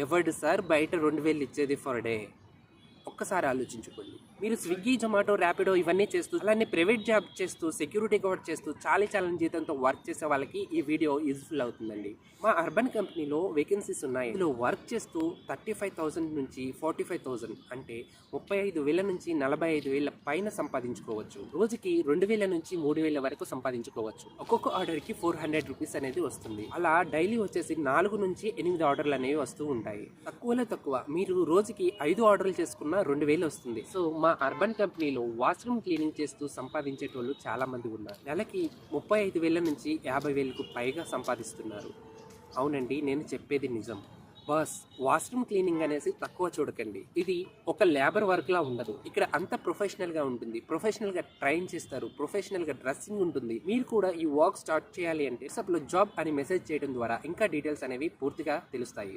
ఎవడు సార్ బయట 2000 ఇచ్చేది ఫర్ డే? ఒక్కసారి ఆలోచించుకోండి. మీరు స్విగ్గీ, జొమాటో, ర్యాపిడో ఇవన్నీ చేస్తూ, అలానే ప్రైవేట్ జాబ్ చేస్తూ, సెక్యూరిటీ గార్డ్ చేస్తూ, చాలీ జీతంతో వర్క్ చేసే వాళ్ళకి ఈ వీడియో యూజ్ఫుల్ అవుతుందండి. మా అర్బన్ కంపెనీలో వేకెన్సీస్ ఉన్నాయి. ఇందులో వర్క్ చేస్తూ 35,000 నుంచి 45,000 అంటే 35,000 నుంచి 45,000 పైన సంపాదించుకోవచ్చు. రోజుకి 2,000 నుంచి 3,000 వరకు సంపాదించుకోవచ్చు. ఒక్కొక్క ఆర్డర్కి 400 రూపీస్ అనేది వస్తుంది. అలా డైలీ వచ్చేసి 4 నుంచి 8 ఆర్డర్లు అనేవి వస్తూ ఉంటాయి. తక్కువలో తక్కువ మీరు రోజుకి 5 ఆర్డర్లు చేసుకున్న 2,000 వస్తుంది. సో మా అర్బన్ కంపెనీలో వాష్రూమ్ క్లీనింగ్ చేస్తూ సంపాదించేటోళ్ళు చాలా మంది ఉన్నారు. నెలకి 35,000 నుంచి 50,000కు పైగా సంపాదిస్తున్నారు. అవునండి, నేను చెప్పేది నిజం. బాస్, వాష్రూమ్ క్లీనింగ్ అనేసి తక్కువ చూడకండి. ఇది ఒక లేబర్ వర్క్ లా ఉండదు. ఇక్కడ అంత ప్రొఫెషనల్ గా ఉంటుంది. ప్రొఫెషనల్ గా ట్రైన్ చేస్తారు. ప్రొఫెషనల్ గా డ్రెస్సింగ్ ఉంటుంది. మీరు కూడా ఈ వర్క్ స్టార్ట్ చేయాలి అంటే వాట్సాప్ లో జాబ్ అని మెసేజ్ చేయడం ద్వారా ఇంకా డీటెయిల్స్ అనేవి పూర్తిగా తెలుస్తాయి.